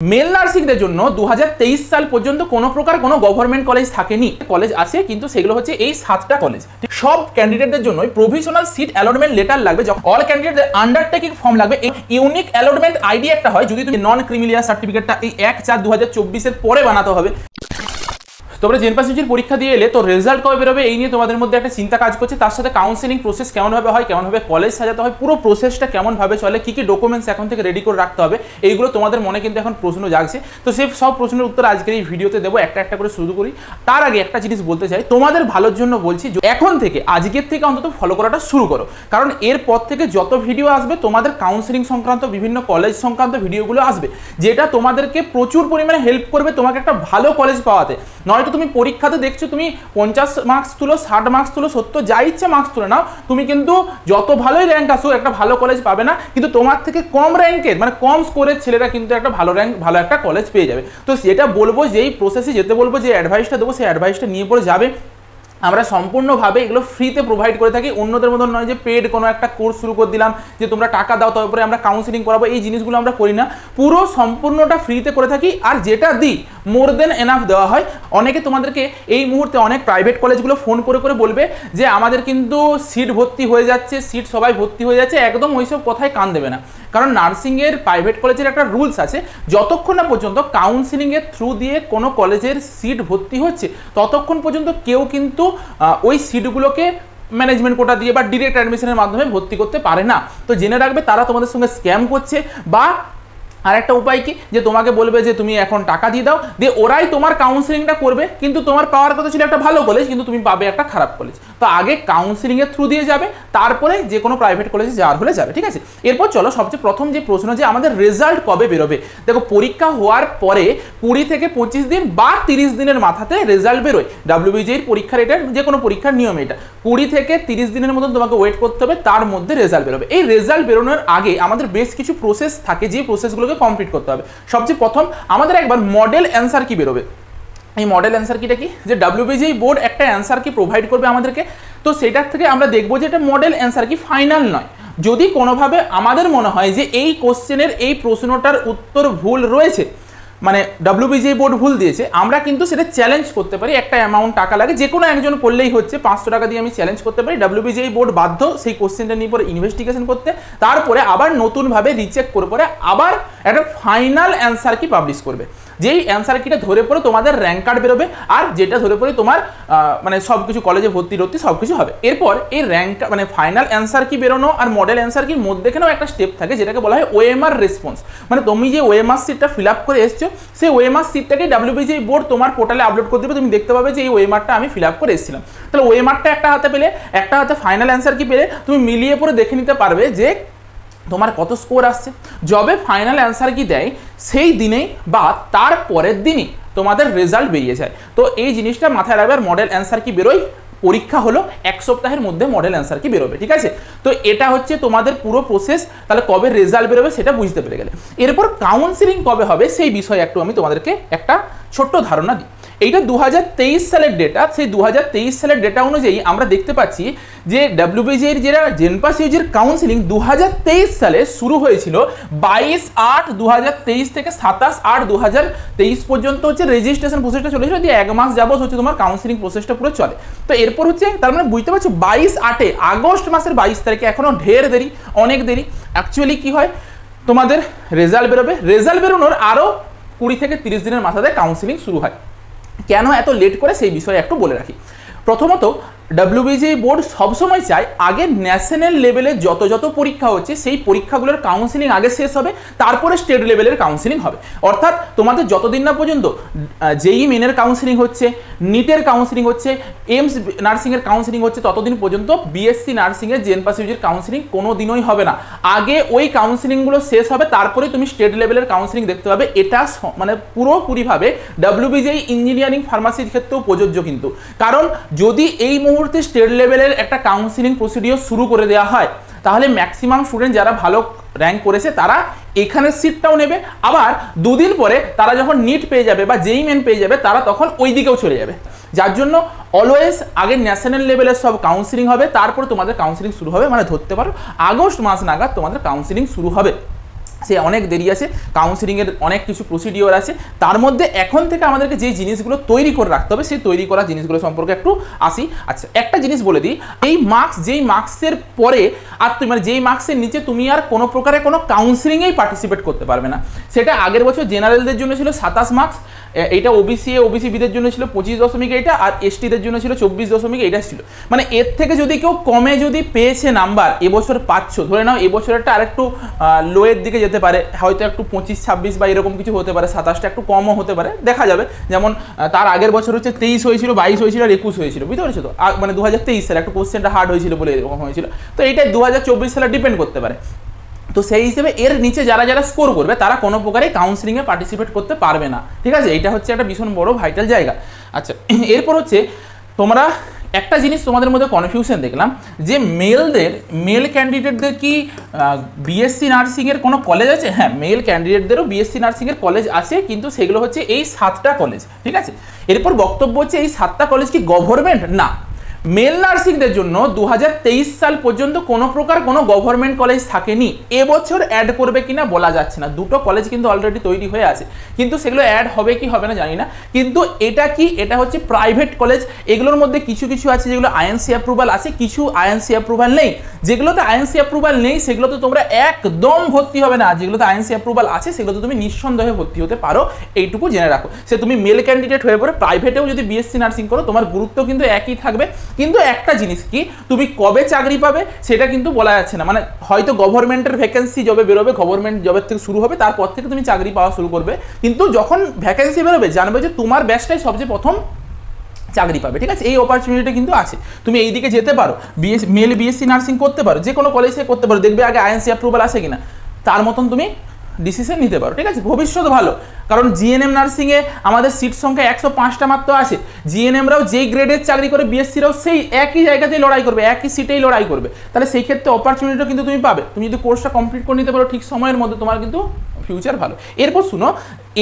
Mail নার্সিংদের জন্য 2023 সাল পর্যন্ত কোনো প্রকার কোনো গভর্নমেন্ট কলেজ থাকেনি। কলেজ আছে, কিন্তু সেগুলো হচ্ছে এই 7টা কলেজ। সব ক্যান্ডিডেটদের জন্য প্রভিশনাল সিট অ্যালটমেন্ট লেটার লাগবে, যখন অল ক্যান্ডিডেটদের আন্ডারটেকিং ফর্ম লাগবে। ইউনিক অ্যালটমেন্ট আইডি একটা হয়, যদি তুমি নন ক্রিমিলিয়ার সার্টিফিকেটটা এই 1/4/2024 এর পরে বানাতে হবে। তোমরা জেনপাস ইউজির পরীক্ষা দিয়ে এলে তো রেজাল্ট কবে বেরোবে এই নিয়ে তোমাদের মধ্যে একটা চিন্তা কাজ করছে। তার সাথে কাউন্সেলিং প্রসেস কেমনভাবে হয়, কেমনভাবে কলেজ সাজাতে হয়, পুরো প্রসেসটা কেমনভাবে চলে, কী কী ডকুমেন্টস এখন থেকে রেডি করে রাখতে হবে, এইগুলো তোমাদের মনে কিন্তু এখন প্রশ্ন জাগছে। তো সেই সব প্রশ্নের উত্তর আজকের এই ভিডিওতে দেবো, একটা একটা করে শুরু করি। তার আগে একটা জিনিস বলতে চাই, তোমাদের ভালোর জন্য বলছি, এখন থেকে আজকের থেকে অন্তত ফলো করাটা শুরু করো, কারণ এরপর থেকে যত ভিডিও আসবে তোমাদের কাউন্সেলিং সংক্রান্ত, বিভিন্ন কলেজ সংক্রান্ত ভিডিওগুলো আসবে, যেটা তোমাদেরকে প্রচুর পরিমাণে হেল্প করবে তোমাকে একটা ভালো কলেজ পাওয়াতে। নয়তো তুমি পরীক্ষাতে দেখছো তুমি 50 মার্কস তুলো, 60 মার্কস তুলো, 70 যা ইচ্ছে মার্কস তুলে নাও, তুমি কিন্তু যত ভালোই র্যাঙ্ক আসো একটা ভালো কলেজ পাবে না। কিন্তু তোমার থেকে কম র্যাঙ্কের মানে কম স্কোরের ছেলেরা কিন্তু একটা ভালো র্যাঙ্ক, ভালো একটা কলেজ পেয়ে যাবে। তো যেটা বলবো, যেই প্রসেসে যেতে বলবো, যে অ্যাডভাইসটা দেবো সেই অ্যাডভাইসটা নিয়ে পড়ে যাবে। আমরা সম্পূর্ণভাবে এগুলো ফ্রিতে প্রোভাইড করে থাকি, অন্যদের মতন নয় যে পেড কোনো একটা কোর্স শুরু করে দিলাম যে তোমরা টাকা দাও তারপরে আমরা কাউন্সেলিং করাবো, এই জিনিসগুলো আমরা করি না। পুরো সম্পূর্ণটা ফ্রিতে করে থাকি, আর যেটা দিই মোর দেন এনাফ দেওয়া হয়। অনেকে তোমাদেরকে এই মুহূর্তে অনেক প্রাইভেট কলেজগুলো ফোন করে করে বলবে যে আমাদের কিন্তু সিট ভর্তি হয়ে যাচ্ছে, সিট সবাই ভর্তি হয়ে যাচ্ছে। একদম ওইসব কথায় কান দেবে না, কারণ নার্সিংয়ের প্রাইভেট কলেজের একটা রুলস আছে, যতক্ষণ না পর্যন্ত কাউন্সেলিংয়ের থ্রু দিয়ে কোনো কলেজের সিট ভর্তি হচ্ছে ততক্ষণ পর্যন্ত কেউ কিন্তু ওই সিটগুলোকে ম্যানেজমেন্ট কোটা দিয়ে বা ডিরেক্ট অ্যাডমিশনের মাধ্যমে ভর্তি করতে পারে না। তো জেনে রাখবে, তারা তোমাদের সঙ্গে স্ক্যাম করছে। বা আরেকটা উপায় কি, যে তোমাকে বলবে যে তুমি এখন টাকা দিয়ে দাও, দিয়ে ওরাই তোমার কাউন্সেলিংটা করবে, কিন্তু তোমার পাওয়ার কথা ছিল একটা ভালো কলেজ, কিন্তু তুমি পাবে একটা খারাপ কলেজ। তো আগে কাউন্সেলিংয়ের থ্রু দিয়ে যাবে, তারপরে যে কোনো প্রাইভেট কলেজে যাওয়ার হলে যাবে, ঠিক আছে। এরপর চলো, সবচেয়ে প্রথম যে প্রশ্ন, যে আমাদের রেজাল্ট কবে বেরোবে। দেখো, পরীক্ষা হওয়ার পরে 20 থেকে 25 দিন বা 30 দিনের মাথাতে রেজাল্ট বেরোয়। ডাব্লিউবিজির পরীক্ষার, এটা যে কোনো পরীক্ষার নিয়ম, এটা 20 থেকে 30 দিনের মতন তোমাকে ওয়েট করতে হবে, তার মধ্যে রেজাল্ট বেরোবে। এই রেজাল্ট বেরোনোর আগে আমাদের বেশ কিছু প্রসেস থাকে, যে প্রসেসগুলোকে কমপ্লিট করতে হবে। সবচেয়ে প্রথম আমাদের একবার মডেল অ্যান্সার কি বেরোবে। এই মডেল অ্যান্সার কিটা কি, যে ডাব্লিউবিজিআই বোর্ড একটা অ্যান্সার কি প্রোভাইড করবে আমাদেরকে। তো সেটার থেকে আমরা দেখবো যে এটা মডেল অ্যান্সার কি, ফাইনাল নয়। যদি কোনোভাবে আমাদের মনে হয় যে এই কোশ্চেনের এই প্রশ্নটার উত্তর ভুল রয়েছে, মানে ডাব্লিউবিজিআই বোর্ড ভুল দিয়েছে, আমরা কিন্তু সেটা চ্যালেঞ্জ করতে পারি। একটা অ্যামাউন্ট টাকা লাগে, যে কোনো একজন করলেই হচ্ছে, 500 টাকা দিয়ে আমি চ্যালেঞ্জ করতে পারি। ডাব্লিউবিজিআই বোর্ড বাধ্য সেই কোশ্চেনটা নিয়ে পরে ইনভেস্টিগেশন করতে, তারপরে আবার নতুনভাবে রিচেক করে পরে আবার একটা ফাইনাল অ্যান্সার কি পাবলিশ করবে। যেই অ্যান্সার কিটা ধরে পড়ে তোমাদের র্যাঙ্ক কার্ড বেরোবে, আর যেটা ধরে পড়ে তোমার মানে সব কিছু কলেজে ভর্তি সব কিছু হবে। এরপর এই র্যাঙ্ক মানে ফাইনাল অ্যান্সার কি বেরোনো আর মডেল অ্যান্সার কির মধ্যেখানেও একটা স্টেপ থাকে, যেটাকে বলা হয় ওএমআর রেসপন্স। মানে তুমি যে ওএমআর সিটটা ফিল আপ করে এসছো, সেই ওএমআর সিটটাকে ডাব্লিউবিজিআই বোর্ড তোমার পোর্টালে আপলোড করে দেবে। তুমি দেখতে পাবে যে এই ওএমআরটা আমি ফিল আপ করে এসেছিলাম। তাহলে ওএমআরটা একটা হাতে পেলে, একটা হাতে ফাইনাল অ্যান্সার কি পেলে, তুমি মিলিয়ে পরে দেখে নিতে পারবে যে তোমার কত স্কোর আসছে। যবে ফাইনাল অ্যান্সার কি দেয় সেই দিনেই বা তার পরের দিনই তোমাদের রেজাল্ট বেরিয়ে যায়। তো এই জিনিসটা মাথায় রাখবে। মডেল অ্যান্সার কি বেরোয়, পরীক্ষা হলো 1 সপ্তাহের মধ্যে মডেল অ্যান্সার কি বেরোবে, ঠিক আছে। তো এটা হচ্ছে তোমাদের পুরো প্রসেস। তাহলে কবে রেজাল্ট বেরোবে সেটা বুঝতে পেরে গেলে, এরপর কাউন্সেলিং কবে হবে সেই বিষয়ে একটু আমি তোমাদেরকে একটা ছোট্ট ধারণা দিই। এইটা 2023 সালের ডেটা। সেই 2023 সালের ডেটা অনুযায়ী আমরা দেখতে পাচ্ছি যে ডাব্লিউবিজিআইয়ের যেটা জেনপাস ইউজির কাউন্সেলিং 2023 সালে শুরু হয়েছিল। 22/8/2023 থেকে 27/8/2023 পর্যন্ত হচ্ছে রেজিস্ট্রেশন প্রসেসটা চলেছিল, দিয়ে 1 মাস যাবত হচ্ছে তোমার কাউন্সেলিং প্রসেসটা পুরো চলে। তো এরপর হচ্ছে, তার মানে বুঝতে পারছো 22/8 আগস্ট মাসের 22 তারিখে, এখনো ঢের দেরি, অনেক দেরি। অ্যাকচুয়ালি কি হয়, তোমাদের রেজাল্ট বেরোবে, রেজাল্ট বেরোনোর আরও 20 থেকে 30 দিনের মাথাতে কাউন্সেলিং শুরু হয়। কেন এত লেট করে সেই বিষয়ে একটু বলে রাখি। প্রথমত, ডাব্লিউবিজিআই বোর্ড সবসময় চায় আগে ন্যাশনাল লেভেলে যত পরীক্ষা হচ্ছে সেই পরীক্ষাগুলোর কাউন্সেলিং আগে শেষ হবে, তারপরে স্টেট লেভেলের কাউন্সেলিং হবে। অর্থাৎ তোমাদের যতদিন না পর্যন্ত জেইই মেনের কাউন্সেলিং হচ্ছে, নিটের কাউন্সেলিং হচ্ছে, এইমস নার্সিংয়ের কাউন্সেলিং হচ্ছে, ততদিন পর্যন্ত বিএসসি নার্সিংয়ের জেনপাস ইউজির কাউন্সেলিং কোনো দিনই হবে না। আগে ওই কাউন্সেলিংগুলো শেষ হবে, তারপরে তুমি স্টেট লেভেলের কাউন্সেলিং দেখতে পাবে। এটা মানে পুরোপুরিভাবে ডাব্লিউবিজিআই ইঞ্জিনিয়ারিং ফার্মাসির ক্ষেত্রেও প্রযোজ্য কিন্তু। কারণ যদি এই মুহূর্তে স্টেট লেভেলের একটা কাউন্সেলিং প্রসিডিওর শুরু করে দেওয়া হয়, তাহলে ম্যাক্সিমাম স্টুডেন্ট যারা ভালো র্যাঙ্ক করেছে তারা এখানে সিটটাও নেবে, আবার দুদিন পরে তারা যখন নিট পেয়ে যাবে বা জেইই মেন পেয়ে যাবে তারা তখন ওই দিকেও চলে যাবে। যার জন্য অলওয়েজ আগে ন্যাশনাল লেভেলের সব কাউন্সেলিং হবে, তারপর তোমাদের কাউন্সেলিং শুরু হবে। মানে ধরতে পারো আগস্ট মাস নাগাদ তোমাদের কাউন্সেলিং শুরু হবে। সে অনেক দেরি আছে, কাউন্সিলিংয়ের অনেক কিছু প্রসিডিওর আছে, তার মধ্যে এখন থেকে আমাদেরকে যেই জিনিসগুলো তৈরি করে রাখতে হবে সেই তৈরি করা জিনিসগুলো সম্পর্কে একটু আসি। আচ্ছা, একটা জিনিস বলে দিই, এই মার্কস যেই মার্কসের পরে আর তুমি মানে যেই মার্কসের নিচে তুমি আর কোনো প্রকারে কোনো কাউন্সিলিংয়েই পার্টিসিপেট করতে পারবে না। সেটা আগের বছর জেনারেলদের জন্য ছিল 27 মার্কস, এইটা ওবিসি ওবিসি বিদের জন্য ছিল 25 এইটা, আর এসটিদের জন্য ছিল 24 এইটা ছিল। মানে এর থেকে যদি কেউ কমে যদি পেয়েছে নাম্বার এবছর পাচ্ছ, ধরে নাও এবছরেরটা আরেকটু লোয়ের দিকে যেতে পারে, হয়তো একটু 25-26 বা এরকম কিছু হতে পারে, 27টা একটু কমও হতে পারে, দেখা যাবে। যেমন তার আগের বছর হচ্ছে 23 হয়েছিল, 22 হয়েছিল আর 21 হয়েছিল, বুঝতে পেরেছো তো? মানে 2023 সালে একটু কোশ্চেনটা হার্ড হয়েছিল বলে এরকম হয়েছিল, তো এইটা 2024 সালে ডিপেন্ড করতে পারে। তো সেই হিসেবে এর নিচে যারা যারা স্কোর করবে তারা কোনো প্রকারেই কাউন্সিলিংয়ে পার্টিসিপেট করতে পারবে না, ঠিক আছে? এইটা হচ্ছে একটা ভীষণ বড় ভাইটাল জায়গা। আচ্ছা, এরপর হচ্ছে তোমরা একটা জিনিস তোমাদের মধ্যে কনফিউশন দেখলাম যে মেল ক্যান্ডিডেটদের কি বিএসসি নার্সিংয়ের কোনো কলেজ আছে? হ্যাঁ, মেল ক্যান্ডিডেটদেরও বিএসসি নার্সিংয়ের কলেজ আছে, কিন্তু সেগুলো হচ্ছে এই 7টা কলেজ, ঠিক আছে? এরপর বক্তব্য হচ্ছে এই 7টা কলেজ কি গভর্নমেন্ট? না। মেল নার্সিংদের জন্য 2023 সাল পর্যন্ত কোনো প্রকার কোনো গভর্নমেন্ট কলেজ থাকেনি। এবছর অ্যাড করবে কিনা বলা যাচ্ছে না, দুটো কলেজ কিন্তু অলরেডি তৈরি হয়ে আছে, কিন্তু সেগুলো অ্যাড হবে কি হবে না জানি না। কিন্তু এটা কি, এটা হচ্ছে প্রাইভেট কলেজ, এগুলোর মধ্যে কিছু কিছু আছে যেগুলো আইএনসি অ্যাপ্রুভাল আছে, কিছু আইএনসি অ্যাপ্রুভাল নেই। যেগুলোতে আইএনসি অ্যাপ্রুভাল নেই সেগুলোতে তোমরা একদম ভর্তি হবে না, যেগুলোতে আইএনসি অ্যাপ্রুভাল আছে সেগুলোতে তুমি নিঃসন্দেহে ভর্তি হতে পারো, এইটুকু জেনে রাখো। সে তুমি মেল ক্যান্ডিডেট হয়ে পড়ে প্রাইভেটেও যদি বিএসসি নার্সিং করো তোমার গুরুত্ব কিন্তু একই থাকবে, কিন্তু একটা জিনিস কি, তুমি কবে চাকরি পাবে সেটা কিন্তু বলা যাচ্ছে না। মানে হয়তো গভর্নমেন্টের ভ্যাকেন্সি জবে বেরোবে, গভর্নমেন্ট জবের থেকে শুরু হবে, তারপর থেকে তুমি চাকরি পাওয়া শুরু করবে, কিন্তু যখন ভ্যাকেন্সি বেরোবে জানবে যে তোমার ব্যাচটাই সবচেয়ে প্রথম চাকরি পাবে, ঠিক আছে? এই অপরচুনিটি কিন্তু আছে, তুমি এই দিকে যেতে পারো, মেল বিএসসি নার্সিং করতে পারো, যে কোনো কলেজে করতে পারো, দেখবে আগে আইএনসি অ্যাপ্রুভাল আছে কিনা, তার মতন তুমি ডিসিশন নিতে পারো, ঠিক আছে? ভবিষ্যৎ ভালো, কারণ জিএনএম নার্সিংয়ে আমাদের সিট সংখ্যা 105টা মাত্র আছে। জিএনএমরাও যেই গ্রেডের চাকরি করে বিএসসিরাও সেই একই জায়গাতেই লড়াই করবে, একই সিটেই লড়াই করবে, তাহলে সেই ক্ষেত্রে অপরচুনিটিও কিন্তু তুমি পাবে। তুমি যদি কোর্সটা কমপ্লিট করে নিতে পারো ঠিক সময়ের মধ্যে, তোমার কিন্তু ফিউচার ভালো। এরপর শুনো,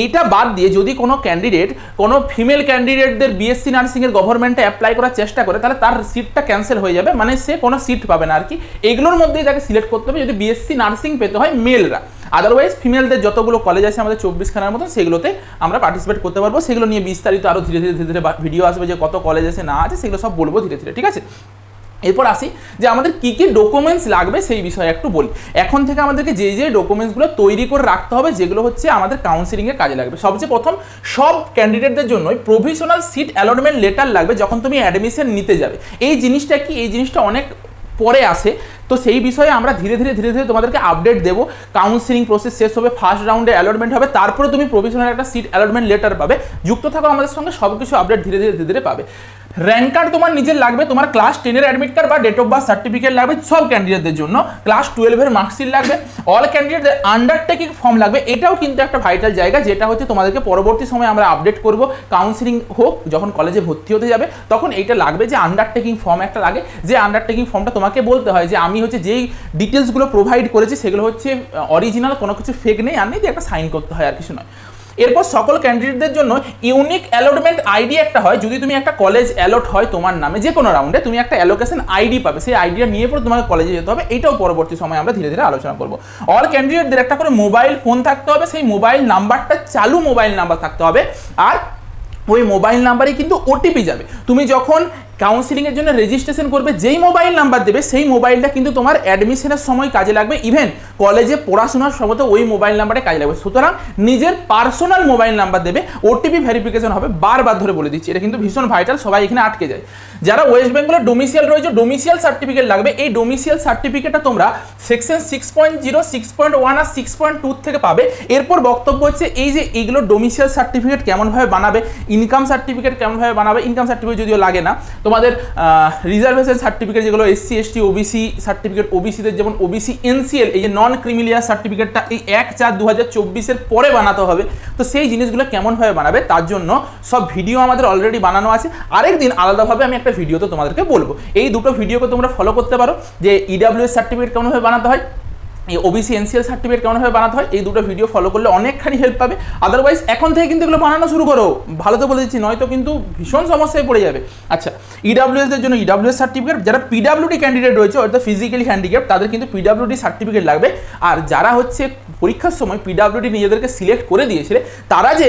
এইটা বাদ দিয়ে যদি কোনো ক্যান্ডিডেট কোনো ফিমেল ক্যান্ডিডেটদের বিএসসি নার্সিংয়ের গভর্নমেন্টে অ্যাপ্লাই করার চেষ্টা করে, তাহলে তার সিটটা ক্যান্সেল হয়ে যাবে, মানে সে কোনো সিট পাবে না আর কি। এইগুলোর মধ্যেই তাকে সিলেক্ট করতে হবে যদি বিএসসি নার্সিং পেতে হয় মেলরা। আদারওয়াইজ ফিমেলদের যতগুলো কলেজ আছে আমাদের 24খানার মতন, সেগুলোতে আমরা পার্টিসিপেট করতে পারবো। সেগুলো নিয়ে বিস্তারিত আরও ধীরে ধীরে ভিডিও আসবে, যে কত কলেজ আছে না আছে সেগুলো সব বলবো ধীরে ধীরে, ঠিক আছে? এরপর আসি যে আমাদের কী কী ডকুমেন্টস লাগবে সেই বিষয়ে একটু বলি। এখন থেকে আমাদেরকে যে যে ডকুমেন্টসগুলো তৈরি করে রাখতে হবে যেগুলো হচ্ছে আমাদের কাউন্সিলিংয়ের কাজে লাগবে, সবচেয়ে প্রথম সব ক্যান্ডিডেটদের জন্যই প্রভিশনাল সিট অ্যালটমেন্ট লেটার লাগবে যখন তুমি অ্যাডমিশন নিতে যাবে। এই জিনিসটা কি, এই জিনিসটা অনেক পরে আসে, তো সেই বিষয়ে আমরা ধীরে ধীরে তোমাদেরকে আপডেট দেবো। কাউন্সিলিং প্রসেস শেষ হবে, ফার্স্ট রাউন্ডে অ্যালটমেন্ট হবে, তারপরে তুমি প্রভিশনাল একটা সিট অ্যালটমেন্ট লেটার পাবে। যুক্ত থাকো আমাদের সঙ্গে, সব কিছু আপডেট ধীরে ধীরে পাবে। র্যাঙ্ক কার্ড তোমার নিজের লাগবে, তোমার ক্লাস 10-এর অ্যাডমিট কার্ড বা ডেট অফ বার্থ সার্টিফিকেট লাগবে সব ক্যান্ডিডেটদের জন্য, ক্লাস 12-এর মার্কশিট লাগবে, অল ক্যান্ডিডেটদের আন্ডারটেকিং ফর্ম লাগবে। এটাও কিন্তু একটা ভাইটাল জায়গা, যেটা হচ্ছে তোমাদেরকে পরবর্তী সময় আমরা আপডেট করব। কাউন্সিলিং হোক, যখন কলেজে ভর্তি হতে যাবে তখন এইটা লাগবে, যে আন্ডারটেকিং ফর্ম একটা লাগে, যে আন্ডারটেকিং ফর্মটা তোমাকে বলতে হয় যে আমি হচ্ছে যেই ডিটেলসগুলো প্রোভাইড করেছি সেগুলো হচ্ছে অরিজিনাল, কোনো কিছু ফেক নেই আর নেই, একটা সাইন করতে হয় আর কিছু নয়। এরপর সকল ক্যান্ডিডেটদের জন্য ইউনিক অ্যালটমেন্ট আইডি একটা হয়। যদি তুমি একটা কলেজ অ্যালট হয় তোমার নামে যে কোনো রাউন্ডে, তুমি একটা অ্যালোকেশন আইডি পাবে, সেই আইডিটা নিয়ে পরে তোমাকে কলেজে যেতে হবে। এইটাও পরবর্তী সময় আমরা ধীরে ধীরে আলোচনা করব। অল ক্যান্ডিডেটদের একটা করে মোবাইল ফোন থাকতে হবে, সেই মোবাইল নাম্বারটা চালু মোবাইল নাম্বার থাকতে হবে, আর ওই মোবাইল নাম্বারে কিন্তু ওটিপি যাবে। তুমি যখন কাউন্সিলিংয়ের জন্য রেজিস্ট্রেশন করবে যেই মোবাইল নাম্বার দেবে সেই মোবাইলটা কিন্তু তোমার অ্যাডমিশনের সময় কাজে লাগবে, ইভেন কলেজে পড়াশোনার সময় ওই মোবাইল নাম্বারে কাজে লাগবে। সুতরাং নিজের পার্সোনাল মোবাইল নাম্বার দেবে, ওটিপি ভেরিফিকেশন হবে। বারবার ধরে বলে দিচ্ছি, এটা কিন্তু ভীষণ ভাইটাল, সবাই এখানে আটকে যায়। যারা ওয়েস্ট বেঙ্গলের ডোমিসিয়াল রয়েছে ডোমিসিয়াল সার্টিফিকেট লাগবে। এই ডোমিসিয়াল সার্টিফিকেটটা তোমরা সেকশন 6.0, 6.1 আর 6.2 থেকে পাবে। এরপর বক্তব্য হচ্ছে এই যে এইগুলো ডোমিসিয়াল সার্টিফিকেট কেমনভাবে বানাবে, ইনকাম সার্টিফিকেট কেমনভাবে বানাবে। ইনকাম সার্টিফিকেট যদিও লাগে না, তোমাদের রিজার্ভেশন সার্টিফিকেট যেগুলো এসসি এসটি ওবিসি সার্টিফিকেট, ওবিসিদের যেমন ওবিসি এনসিএল, এই যে নন ক্রিমিলিয়ার সার্টিফিকেটটা এই 1/4/2024 পরে বানাতে হবে। তো সেই জিনিসগুলো কেমনভাবে বানাবে তার জন্য সব ভিডিও আমাদের অলরেডি বানানো আছে। আরেকদিন আলাদাভাবে আমি একটা ভিডিওতে তোমাদেরকে বলবো। এই দুটো ভিডিওকে তোমরা ফলো করতে পারো, যে ইডাব্লিউএস সার্টিফিকেট কেমনভাবে বানাতে হয়, এই ওবিসি এনসিএল সার্টিফিকেট কেমনভাবে বানাতে হয়। এই দুটো ভিডিও ফলো করলে অনেকখানি হেল্প পাবে। আদারওয়াইজ এখন থেকে কিন্তু এগুলো বানানো শুরু করো, ভালো তো বলে দিচ্ছি, নয়তো কিন্তু ভীষণ সমস্যায় পড়ে যাবে। আচ্ছা, ইডাব্লিউএস এর জন্য ইডাব্লিউএস সার্টিফিকেট, যারা পিডাব্লিউডি ক্যান্ডিডেট রয়েছে অর্থাৎ ফিজিক্যালি হ্যান্ডিক্যাপ তাদের কিন্তু পিডাব্লিউডি সার্টিফিকেট লাগবে। আর যারা হচ্ছে পরীক্ষার সময় পিডাব্লিউডি নিজেদেরকে সিলেক্ট করে দিয়েছিলে তারা যে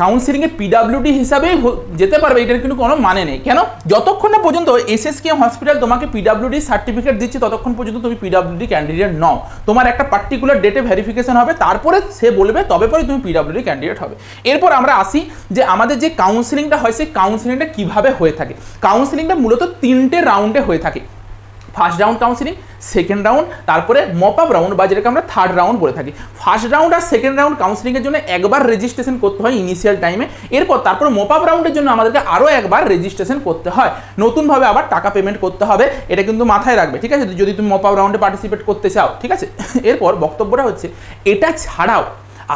কাউন্সিলিংয়ে পিডাব্লিউডি হিসাবেই যেতে পারবে এটার কিন্তু কোনো মানে নেই। কেন? যতক্ষণ না পর্যন্ত এসএসকেএম হসপিটাল তোমাকে পিডাব্লিউডি সার্টিফিকেট দিচ্ছে ততক্ষণ পর্যন্ত তুমি পিডাব্লিউডি ক্যান্ডিডেট নও। তোমার একটা পার্টিকুলার ডেটে ভেরিফিকেশন হবে, তারপরে সে বলবে তবে পরে তুমি পিডাব্লিউডি ক্যান্ডিডেট হবে। এরপর আমরা আসি যে আমাদের যে কাউন্সিলিংটা হয় সেই কাউন্সিলিংটা কীভাবে হয়ে থাকে। কাউন্সিলিংটা মূলত 3টে রাউন্ডে হয়ে থাকে। First round counselling, second round, তারপরে মপ আপ রাউন্ড বা যেটাকে আমরা থার্ড রাউন্ড বলে থাকি। ফার্স্ট রাউন্ড আর সেকেন্ড রাউন্ড কাউন্সিলিংয়ের জন্য একবার রেজিস্ট্রেশন করতে হয় ইনিশিয়াল টাইমে। তারপরে মপ আপ রাউন্ডের জন্য আমাদেরকে আরও একবার রেজিস্ট্রেশন করতে হয়, নতুনভাবে আবার টাকা পেমেন্ট করতে হবে। এটা কিন্তু মাথায় রাখবে, ঠিক আছে, যদি তুমি মপ আপ রাউন্ডে পার্টিসিপেট করতে চাও, ঠিক আছে। এরপর বক্তব্যটা হচ্ছে এটা ছাড়াও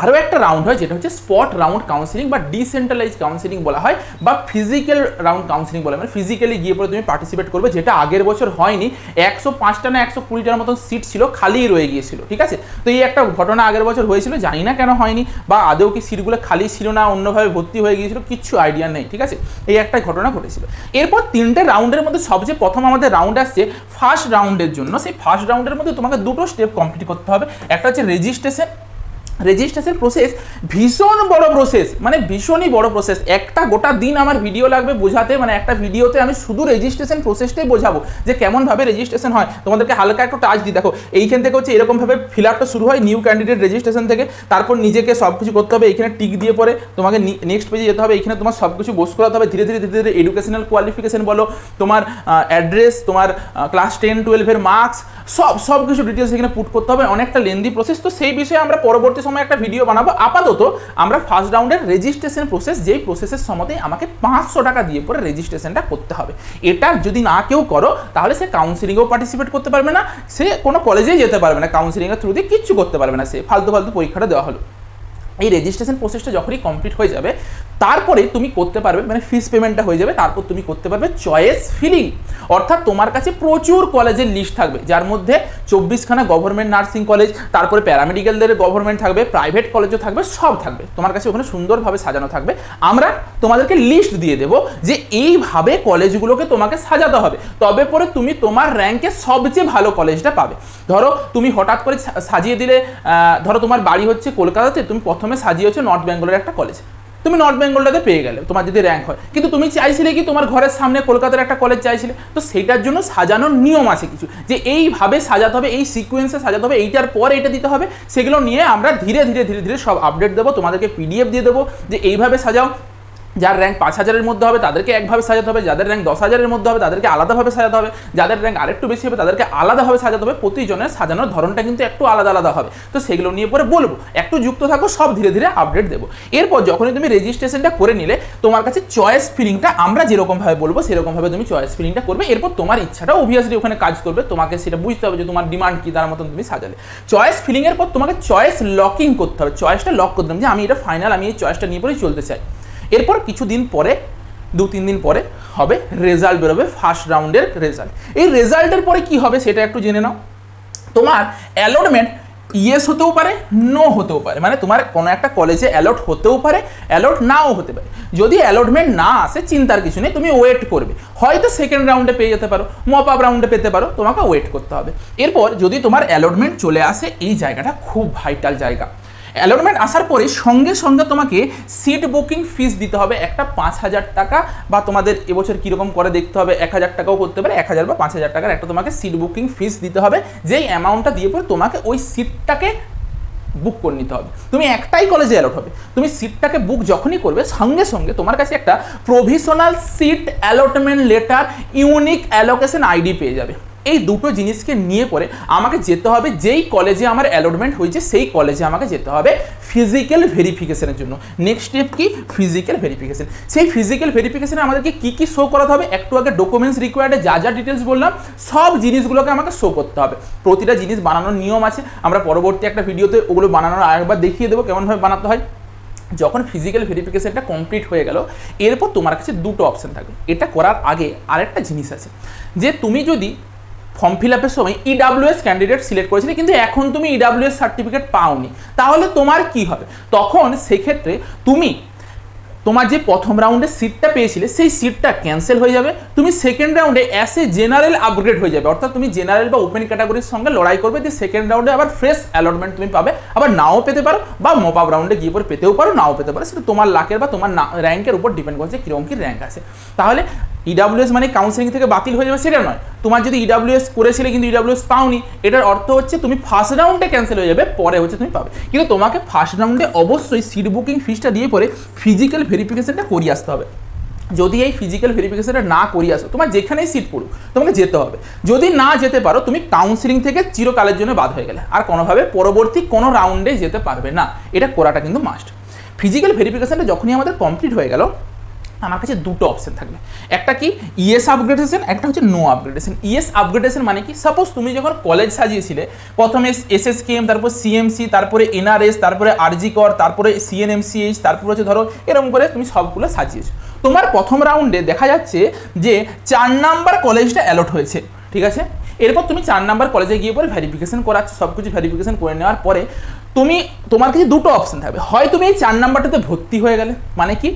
আরও একটা রাউন্ড হয় যেটা হচ্ছে স্পট রাউন্ড কাউন্সিলিং বা ডিসেন্ট্রালাইজ কাউন্সিলিং বলা হয়, বা ফিজিক্যাল রাউন্ড কাউন্সিলিং বলা হয়। মানে ফিজিক্যালি গিয়ে পরে তুমি পার্টিসিপেট করবে, যেটা আগের বছর হয়নি। 105টা না 120টার মতন সিট ছিল, খালি রয়ে গিয়েছিল, ঠিক আছে। তো এই একটা ঘটনা আগের বছর হয়েছিল, জানি না কেন হয়নি, বা আদৌ কি সিটগুলো খালি ছিল না অন্যভাবে ভর্তি হয়ে গিয়েছিল, কিচ্ছু আইডিয়া নেই, ঠিক আছে। এই একটা ঘটনা ঘটেছিল। এরপর 3টে রাউন্ডের মধ্যে সবচেয়ে প্রথম আমাদের রাউন্ড আসছে ফার্স্ট রাউন্ডের জন্য। সেই ফার্স্ট রাউন্ডের মধ্যে তোমাকে 2টো স্টেপ কমপ্লিট করতে হবে। একটা হচ্ছে রেজিস্ট্রেশন প্রসেস, ভীষণ বড় প্রসেস, মানে ভীষণই বড় প্রসেস। একটা গোটা দিন আমার ভিডিও লাগবে বোঝাতে, মানে একটা ভিডিওতে আমি শুধু রেজিস্ট্রেশন প্রসেসটাই বোঝাবো যে কেমনভাবে রেজিস্ট্রেশন হয়। তোমাদেরকে হালকা একটু টাচ দিই, দেখো এইখান থেকে হচ্ছে এরকমভাবে ফিল আপটা শুরু হয় নিউ ক্যান্ডিডেট রেজিস্ট্রেশন থেকে। তারপর নিজেকে সব কিছু করতে হবে, এইখানে টিক দিয়ে পরে তোমাকে নেক্সট পেজে যেতে হবে। এইখানে তোমার সব কিছু বস করাতে হবে ধীরে ধীরে এডুকেশনাল কোয়ালিফিকেশন বলো, তোমার অ্যাড্রেস, তোমার ক্লাস 10-12 মার্কস, সব কিছু ডিটেলস এখানে পুট করতে হবে। অনেকটা লেন্দি প্রসেস, তো সেই বিষয়ে আমরা পরবর্তী সময় একটা ভিডিও বানাবো। আপাতত আমরা ফার্স্ট রাউন্ডের রেজিস্ট্রেশন প্রসেস, যেই প্রসেসের সময়তে আমাকে 500 টাকা দিয়ে পরে রেজিস্ট্রেশনটা করতে হবে। এটা যদি না কেউ করো তাহলে সে কাউন্সিলিংয়েও পার্টিসিপেট করতে পারবে না, সে কোনো কলেজেই যেতে পারবে না, কাউন্সিলিংয়ের থ্রু দিয়ে কিচ্ছু করতে পারবে না, সে ফালতু পরীক্ষাটা দেওয়া হলো। এই রেজিস্ট্রেশন প্রসেসটা যখনই কমপ্লিট হয়ে যাবে তারপরে তুমি করতে পারবে, মানে ফিস পেমেন্টটা হয়ে যাবে, তারপর তুমি করতে পারবে চয়েস ফিলিং। অর্থাৎ তোমার কাছে প্রচুর কলেজের লিস্ট থাকবে, যার মধ্যে 24খানা গভর্নমেন্ট নার্সিং কলেজ, তারপরে প্যারামেডিক্যালদের গভর্নমেন্ট থাকবে, প্রাইভেট কলেজও থাকবে, সব থাকবে তোমার কাছে, ওখানে সুন্দরভাবে সাজানো থাকবে। আমরা তোমাদেরকে লিস্ট দিয়ে দেবো যে এইভাবে কলেজগুলোকে তোমাকে সাজাতে হবে, তবে পরে তুমি তোমার র্যাঙ্কে সবচেয়ে ভালো কলেজটা পাবে। ধরো তুমি হঠাৎ করে সাজিয়ে দিলে, ধরো তোমার বাড়ি হচ্ছে কলকাতাতে, তুমি প্রথমে সাজিয়েছো নর্থ বেঙ্গলের একটা কলেজ, তুমি নর্থ বেঙ্গলটাতে পেয়ে গেলে তোমার যদি র্যাঙ্ক হয়, কিন্তু তুমি চাইছিলে কি তোমার ঘরের সামনে কলকাতার একটা কলেজ চাইছিলে, তো সেইটার জন্য সাজানোর নিয়ম আছে কিছু, যে এইভাবে সাজাতে হবে, এই সিকোয়েন্সে সাজাতে হবে, এইটার পর এটা দিতে হবে। সেগুলো নিয়ে আমরা ধীরে ধীরে সব আপডেট দেবো, তোমাদেরকে PDF দিয়ে দেবো যে এইভাবে সাজাও। যার র্যাঙ্ক 5000-এর মধ্যে হবে তাদেরকে একভাবে সাজাতে হবে, যাদের র্যাঙ্ক 10,000-এর মধ্যে হবে তাদেরকে আলাদাভাবে সাজাতে হবে, যাদের র্যাঙ্ক আরেকটু বেশি হবে তাদেরকে আলাদাভাবে সাজাতে হবে। প্রতিজনের সাজানোর ধরনটা কিন্তু একটু আলাদা হবে, তো সেগুলো নিয়ে পরে বলবো, একটু যুক্ত থাকো, সব ধীরে ধীরে আপডেট দেবো। এরপর যখনই তুমি রেজিস্ট্রেশনটা করে নিলে তোমার কাছে চয়েস ফিলিংটা আমরা যেরকমভাবে বলবো সেরকমভাবে তুমি চয়েস ফিলিংটা করবে। এরপর তোমার ইচ্ছাটা অবভিয়াসলি ওখানে কাজ করবে, তোমাকে সেটা বুঝতে হবে যে তোমার ডিমান্ড কী, তার মতন তুমি সাজালে। চয়েস ফিলিংয়ের পর তোমাকে চয়েস লকিং করতে হবে, চয়েসটা লক করতে হবে যে আমি এটা ফাইনাল, আমি এই চয়েসটা নিয়ে পরেই চলতে চাই। এরপর কিছুদিন পরে, 2-3 দিন পরে হবে রেজাল্ট বেরোবে, ফার্স্ট রাউন্ডের রেজাল্ট। এই রেজাল্টের পরে কি হবে সেটা একটু জেনে নাও। তোমার অ্যালটমেন্ট ইয়েস হতেও পারে, নো হতেও পারে, মানে তোমার কোনো একটা কলেজে অ্যালট হতেও পারে, অ্যালট নাও হতে পারে। যদি অ্যালটমেন্ট না আসে চিন্তার কিছু নেই, তুমি ওয়েট করবে, হয়তো সেকেন্ড রাউন্ডে পেয়ে যেতে পারো, মপ আপ রাউন্ডে পেতে পারো, তোমাকে ওয়েট করতে হবে। এরপর যদি তোমার অ্যালটমেন্ট চলে আসে, এই জায়গাটা খুব ভাইটাল জায়গা। অ্যালটমেন্ট আসার পরে সঙ্গে সঙ্গে তোমাকে সিট বুকিং ফিস দিতে হবে একটা 5000 টাকা, বা তোমাদের এবছর কীরকম করে দেখতে হবে, 1000 টাকাও করতে পারে, 1000 বা 5000 টাকার একটা তোমাকে সিট বুকিং ফিস দিতে হবে। যেই অ্যামাউন্টটা দিয়ে পরে তোমাকে ওই সিটটাকে বুক করে নিতে হবে। তুমি একটাই কলেজে অ্যালট হবে, তুমি সিটটাকে বুক যখনই করবে সঙ্গে সঙ্গে তোমার কাছে একটা provisional seat allotment letter, unique allocation ID পেয়ে যাবে। এই দুটো জিনিসকে নিয়ে পরে আমাকে যেতে হবে, যেই কলেজে আমার অ্যালটমেন্ট হয়েছে সেই কলেজে আমাকে যেতে হবে ফিজিক্যাল ভেরিফিকেশনের জন্য। নেক্সট স্টেপ কি? Physical verification. সেই ফিজিক্যাল ভেরিফিকেশনে আমাদেরকে কী শো করাতে হবে, একটু আগে ডকুমেন্টস রিকোয়ার্ডে যা ডিটেলস বললাম সব জিনিসগুলোকে আমাকে শো করতে হবে। প্রতিটা জিনিস বানানোর নিয়ম আছে, আমরা পরবর্তী একটা ভিডিওতে ওগুলো বানানোর আরেকবার দেখিয়ে দেবো কেমনভাবে বানাতে হয়। যখন ফিজিক্যাল ভেরিফিকেশনটা কমপ্লিট হয়ে গেল, এরপর তোমার কাছে দুটো অপশান থাকবে। এটা করার আগে আরেকটা জিনিস আছে, যে তুমি যদি ফর্ম ফিল আপের সময় ইডাব্লিউএস ক্যান্ডিডেট সিলেক্ট করেছিলে কিন্তু এখন তুমি ইডাব্লিউএস সার্টিফিকেট পাওনি, তাহলে তোমার কি হবে? তখন সেক্ষেত্রে তুমি তোমার যে প্রথম রাউন্ডে সিটটা পেয়েছিলে সেই সিটটা ক্যান্সেল হয়ে যাবে, তুমি সেকেন্ড রাউন্ডে অ্যাস এ জেনারেল আপগ্রেড হয়ে যাবে, অর্থাৎ তুমি জেনারেল বা ওপেন ক্যাটাগরির সঙ্গে লড়াই করবে, যে সেকেন্ড রাউন্ডে আবার ফ্রেশ অ্যালটমেন্ট তুমি পাবে, আবার নাও পেতে পারো বা মপ আপ রাউন্ডে গিয়ে পরে পেতেও পারো, নাও পেতে পারো, সেটা তোমার লাকের বা তোমার র্যাঙ্কের উপর ডিপেন্ড করছে কীরকম কী র্যাঙ্ক আছে। তাহলে ইডাব্লিউএস মানে কাউন্সেলিং থেকে বাতিল হয়ে যাবে সেটা নয়, তোমার যদি ইডাব্লিউএস করেছিলে কিন্তু ইডাব্লিউএস পাওনি, এটার অর্থ হচ্ছে তুমি ফার্স্ট রাউন্ডে ক্যান্সেল হয়ে যাবে, পরে হচ্ছে তুমি পাবে। কিন্তু তোমাকে ফার্স্ট রাউন্ডে অবশ্যই সিট বুকিং ফিসটা দিয়ে পরে ফিজিক্যাল ভেরিফিকেশনটা করিয়ে আসতে হবে। যদি এই ফিজিক্যাল ভেরিফিকেশনটা না করিয়ে আসো, তোমার যেখানেই সিট পড়ুক তোমাকে যেতে হবে। যদি না যেতে পারো, তুমি কাউন্সিলিং থেকে চিরকালের জন্য বাদ হয়ে গেলে, আর কোনোভাবে পরবর্তী কোনো রাউন্ডে যেতে পারবে না, এটা করাটা কিন্তু মাস্ট। ফিজিক্যাল ভেরিফিকেশনটা যখনই আমাদের কমপ্লিট হয়ে গেল, আমার কাছে দুটো অপশন থাকবে, একটা কি ইএস আপগ্রেডেশন, একটা হচ্ছে নো আপগ্রেডেশন। ইএস আপগ্রেডেশন মানে কি, সাপোজ তুমি যখন কলেজ সাজিয়েছিলে, প্রথমে এসএসকেএম, তারপর সিএমসি, তারপরে এনআরএস, তারপরে আরজি কর, তারপরে সিএনএমসিএইচ, তারপরে হচ্ছে ধরো এরকম করে তুমি সবগুলো সাজিয়েছো। তোমার প্রথম রাউন্ডে দেখা যাচ্ছে যে 4 নাম্বার কলেজটা অ্যালট হয়েছে, ঠিক আছে। এরপর তুমি 4 নাম্বার কলেজে গিয়ে পরে ভেরিফিকেশন করাচ্ছ, সব কিছু ভেরিফিকেশন করে নেওয়ার পরে তোমার কাছে দুটো অপশন থাকবে, হয় তুমি এই 4 নাম্বারটাতে ভর্তি হয়ে গেলে, মানে কি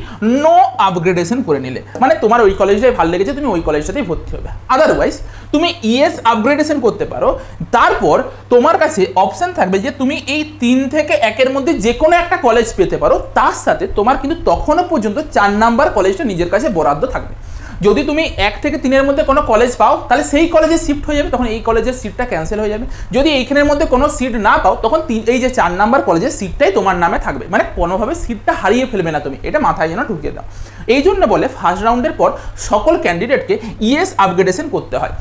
নো আপগ্রেডেশন করে নিলে, মানে তোমার ওই কলেজটাই ভালো লেগেছে, তুমি ওই কলেজটাতেই ভর্তি হবে। আদারওয়াইজ তুমি ইএস আপগ্রেডেশন করতে পারো, তারপর তোমার কাছে অপশন থাকবে যে তুমি এই 3 থেকে 1-এর মধ্যে যে কোনো একটা কলেজ পেতে পারো, তার সাথে তোমার কিন্তু তখনও পর্যন্ত 4 নাম্বার কলেজটা নিজের কাছে বরাদ্দ থাকবে। যদি তুমি 1 থেকে 3-এর মধ্যে কোনো কলেজ পাও, তাহলে সেই কলেজে শিফট হয়ে যাবে, তখন এই কলেজের সিটটা ক্যান্সেল হয়ে যাবে। যদি এইখানের মধ্যে কোনো সিট না পাও, তখন এই যে 4 নাম্বার কলেজের সিটটাই তোমার নামে থাকবে, মানে কোনোভাবে সিটটা হারিয়ে ফেলবে না তুমি, এটা মাথায় যেন ঢুকিয়ে দাও। এই জন্য বলে ফার্স্ট রাউন্ডের পর সকল ক্যান্ডিডেটকে ইএস আপগ্রেডেশন করতে হয়।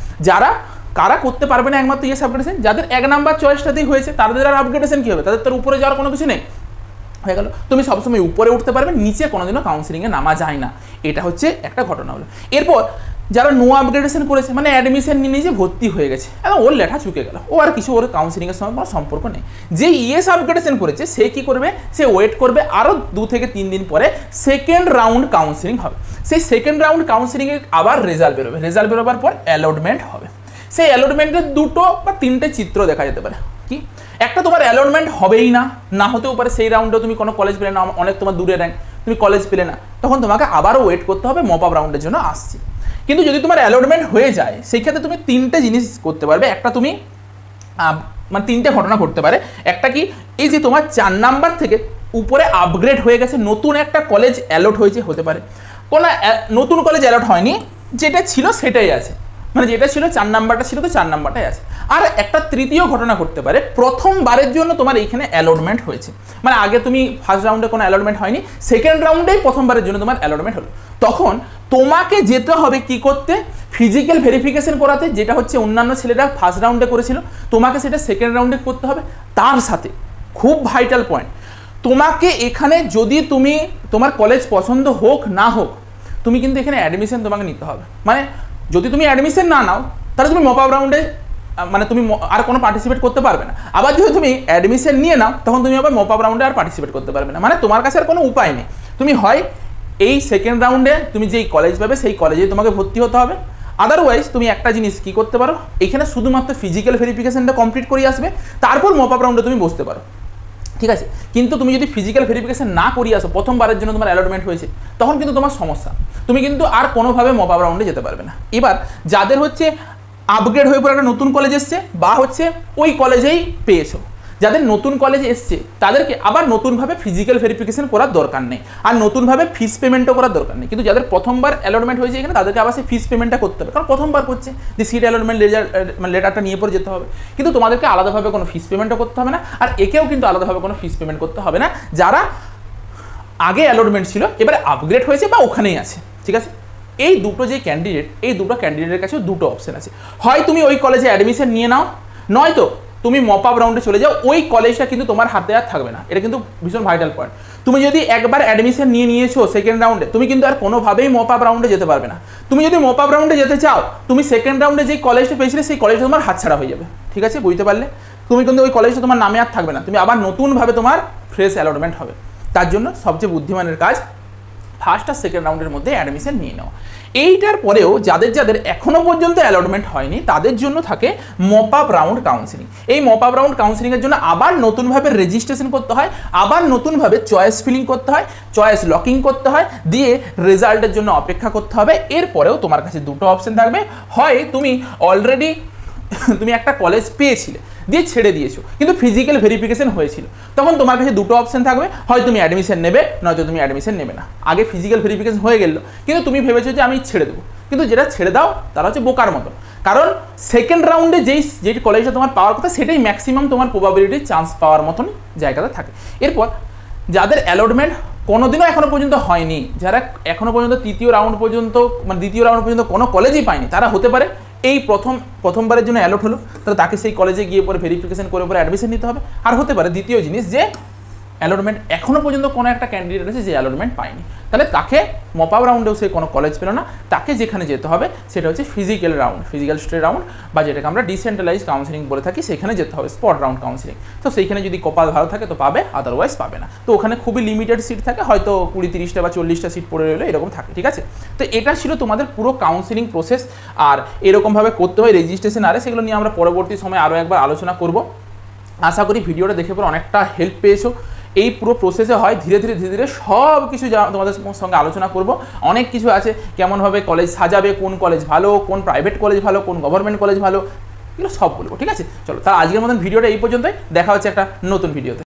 কারা করতে পারবে না একমাত্র ইএস আপগ্রেডেশন, যাদের 1 নাম্বার চয়েসটাতেই হয়েছে, তাদের আর আপগ্রেডেশন কী হবে, তাদের তার উপরে যাওয়ার কোনো কিছু নেই, হয়ে গেল। তুমি সবসময় উপরে উঠতে পারবে, নিচে কোনোদিনও কাউন্সিলিংয়ে নামা যায় না, এটা হচ্ছে একটা ঘটনা হলো। এরপর যারা নো আপগ্রেডেশন করেছে, মানে অ্যাডমিশন নিয়ে নিজে ভর্তি হয়ে গেছে, এবং ওর লেখা চুকে গেল, ও আর কিছু ওর কাউন্সিলিংয়ের সঙ্গে কোনো সম্পর্ক নেই। যে ইএস আপগ্রেডেশন করেছে সে কী করবে, সে ওয়েট করবে আরও 2 থেকে 3 দিন পরে সেকেন্ড রাউন্ড কাউন্সিলিং হবে। সেই সেকেন্ড রাউন্ড কাউন্সিলিংয়ে আবার রেজাল্ট বেরোবে, রেজাল্ট বেরোবার পর অ্যালটমেন্ট হবে। সেই অ্যালটমেন্টের 2 বা 3টে চিত্র দেখা যেতে পারে। কি, একটা তোমার অ্যালটমেন্ট হবেই না হতেও পারে, সেই রাউন্ডে তুমি কোনো কলেজ পেলে না, অনেক তোমার দূরে র্যাঙ্ক, তুমি কলেজ পেলে না, তখন তোমাকে আবারও ওয়েট করতে হবে, মপ আপ রাউন্ডের জন্য আসছি। কিন্তু যদি তোমার অ্যালটমেন্ট হয়ে যায়, সেই ক্ষেত্রে তুমি 3টে জিনিস করতে পারবে। একটা তুমি মানে 3টে ঘটনা করতে পারে। একটা কি, এই যে তোমার 4 নাম্বার থেকে উপরে আপগ্রেড হয়ে গেছে, নতুন একটা কলেজ অ্যালট হয়েছে, হতে পারে কোনো নতুন কলেজ অ্যালট হয়নি, যেটা ছিল সেটাই আছে, মানে যেটা ছিল 4 নাম্বারটা ছিল তো 4 নাম্বারটাই আছে। আর একটা তৃতীয় ঘটনা করতে পারে, প্রথমবারের জন্য তোমার এইখানে অ্যালটমেন্ট হয়েছে, মানে আগে তুমি ফার্স্ট রাউন্ডে কোনো অ্যালটমেন্ট হয়নি, সেকেন্ড রাউন্ডেই প্রথমবারের জন্য তোমার অ্যালটমেন্ট হলো, তখন তোমাকে যেতে হবে কি করতে, ফিজিক্যাল ভেরিফিকেশন করাতে, যেটা হচ্ছে অন্যান্য ছেলেরা ফার্স্ট রাউন্ডে করেছিল, তোমাকে সেটা সেকেন্ড রাউন্ডে করতে হবে। তার সাথে খুব ভাইটাল পয়েন্ট, তোমাকে এখানে যদি তোমার কলেজ পছন্দ হোক না হোক, তুমি কিন্তু এখানে অ্যাডমিশন তোমাকে নিতে হবে। মানে যদি তুমি অ্যাডমিশন না নাও, তাহলে তুমি মপ আপ রাউন্ডে মানে তুমি আর কোনো পার্টিসিপেট করতে পারবে না। আবার যদি তুমি অ্যাডমিশন নিয়ে নাও, তখন তুমি আবার মপ আপ রাউন্ডে আর পার্টিসিপেট করতে পারবে না। মানে তোমার কাছে আর কোনো উপায় নেই, তুমি হয় এই সেকেন্ড রাউন্ডে তুমি যেই কলেজ পাবে সেই কলেজে তোমাকে ভর্তি হতে হবে, আদারওয়াইজ তুমি একটা জিনিস কি করতে পারো, এখানে শুধুমাত্র ফিজিক্যাল ভেরিফিকেশনটা কমপ্লিট করে আসবে, তারপর মপ আপ রাউন্ডে তুমি বসতে পারো, ঠিক আছে। কিন্তু তুমি যদি ফিজিক্যাল ভেরিফিকেশন না করিয়ে আসো, প্রথমবারের জন্য তোমার অ্যালটমেন্ট হয়েছে, তখন কিন্তু তোমার সমস্যা, তুমি কিন্তু আর কোনোভাবে মপ আপ রাউন্ডে যেতে পারবে না। এবার যাদের হচ্ছে আপগ্রেড হয়ে পরে একটা নতুন কলেজ এসছে, বা হচ্ছে ওই কলেজেই পেয়েছো, যাদের নতুন কলেজে এসছে তাদেরকে আবার নতুনভাবে ফিজিক্যাল ভেরিফিকেশন করার দরকার নেই, আর নতুনভাবে ফিস পেমেন্টও করার দরকার নেই। কিন্তু যাদের প্রথমবার অ্যালটমেন্ট হয়েছে এখানে, তাদেরকে আবার সেই ফিস পেমেন্টটা করতে হবে, কারণ প্রথমবার করছে যে সিট অ্যালটমেন্ট লেটারটা নিয়ে পরে যেতে হবে। কিন্তু তোমাদেরকে আলাদাভাবে কোনো ফিস পেমেন্টও করতে হবে না, আর একেও কিন্তু আলাদাভাবে কোনো ফিস পেমেন্ট করতে হবে না, যারা আগে অ্যালটমেন্ট ছিল এবারে আপগ্রেড হয়েছে বা ওখানেই আছে, ঠিক আছে। এই দুটো যে ক্যান্ডিডেট, এই দুটো ক্যান্ডিডেটের কাছেও দুটো অপশন আছে, হয় তুমি ওই কলেজে অ্যাডমিশন নিয়ে নাও, নয়তো তুমি মপ আপ রাউন্ডে চলে যাও, ওই কলেজটা কিন্তু তোমার হাতে আর থাকবে না। এটা কিন্তু ভীষণ ভাইটাল পয়েন্ট। তুমি যদি একবার অ্যাডমিশন নিয়েছো সেকেন্ড রাউন্ডে, তুমি কিন্তু আর কোনোভাবেই মপ আপ রাউন্ডে যেতে পারবে না। তুমি যদি মপ আপ রাউন্ডে যেতে চাও, তুমি সেকেন্ড রাউন্ডে যেই কলেজটা পেয়েছিলে সেই কলেজটা তোমার হাতছাড়া হয়ে যাবে, ঠিক আছে, বুঝতে পারলে। তুমি কিন্তু ওই কলেজটা তোমার নামে আর থাকবে না, তুমি আবার নতুনভাবে তোমার ফ্রেশ অ্যালটমেন্ট হবে। তার জন্য সবচেয়ে বুদ্ধিমানের কাজ, ফার্স্ট আর সেকেন্ড রাউন্ডের মধ্যে অ্যাডমিশন নিয়ে নাও। এইটার পরেও যাদের যাদের এখনো পর্যন্ত অ্যালটমেন্ট হয়নি তাদের জন্য থাকে মপ আপ রাউন্ড কাউন্সিলিং। এই মপ আপ রাউন্ড কাউন্সিলিংয়ের জন্য আবার নতুনভাবে রেজিস্ট্রেশন করতে হয়, আবার নতুনভাবে চয়েস ফিলিং করতে হয়, চয়েস লকিং করতে হয়, দিয়ে রেজাল্টের জন্য অপেক্ষা করতে হবে। এরপরেও তোমার কাছে দুটো অপশন থাকবে, হয় তুমি অলরেডি তুমি একটা কলেজ পেয়েছিলে দিয়ে ছেড়ে দিয়েছো কিন্তু ফিজিক্যাল ভেরিফিকেশন হয়েছিল, তখন তোমার কাছে দুটো অপশন থাকবে, হয় তুমি অ্যাডমিশন নেবে নয়তো তুমি অ্যাডমিশন নেবে না। আগে ফিজিক্যাল ভেরিফিকেশন হয়ে গেল কিন্তু তুমি ভেবেছো যে আমি ছেড়ে দেবো, কিন্তু যেটা ছেড়ে দাও তারা হচ্ছে বোকার মতো, কারণ সেকেন্ড রাউন্ডে যেই কলেজটা তোমার পাওয়ার কথা সেটাই ম্যাক্সিমাম তোমার প্রবাবিলিটি চান্স পাওয়ার মতন জায়গাতে থাকে। এরপর যাদের অ্যালটমেন্ট কোনোদিনও এখনো পর্যন্ত হয়নি, যারা এখনো পর্যন্ত দ্বিতীয় রাউন্ড পর্যন্ত কোনো কলেজই পায়নি, তারা হতে পারে এই প্রথমবারের জন্য অ্যালট হলো, তাহলে তাকে সেই কলেজে গিয়ে পরে ভেরিফিকেশন করে পরে অ্যাডমিশন নিতে হবে। আর হতে পারে দ্বিতীয় জিনিস যে অ্যালটমেন্ট এখনো পর্যন্ত কোনো একটা ক্যান্ডিডেট আছে যে অ্যালটমেন্ট পায়নি, তাহলে তাকে মপ আপ রাউন্ডেও সে কোনো কলেজ পেল না, তাকে যেখানে যেতে হবে সেটা হচ্ছে ফিজিক্যাল স্টেট রাউন্ড, বা যেটাকে আমরা ডিসেন্ট্রালাইজ কাউন্সিলিং বলে থাকি, সেখানে যেতে হবে স্পট রাউন্ড কাউন্সিলিং। তো সেইখানে যদি কপাল ভালো থাকে তো পাবে, আদারওয়াইজ পাবে না। তো ওখানে খুবই লিমিটেড সিট থাকে, হয়তো 20-30টা বা 40টা সিট পড়ে রইলো, এরকম থাকে। ঠিক আছে, তো এটা ছিল তোমাদের পুরো কাউন্সিলিং প্রসেস। আর এরকমভাবে করতে হয় রেজিস্ট্রেশন, আরে সেগুলো নিয়ে আমরা পরবর্তী সময় আরও একবার আলোচনা করব। আশা করি ভিডিওটা দেখে পরে অনেকটা হেল্প পেয়েছো। এই পুরো প্রসেসে হয় ধীরে ধীরে সব কিছু তোমাদের সঙ্গে আলোচনা করব। অনেক কিছু আছে, কেমনভাবে কলেজ সাজাবে, কোন কলেজ ভালো, কোন প্রাইভেট কলেজ ভালো, কোন গভর্নমেন্ট কলেজ ভালো, এগুলো সব বলবো। ঠিক আছে, চলো তার আজকের মতন ভিডিওটা এই পর্যন্তই, দেখা হচ্ছে একটা নতুন ভিডিওতে।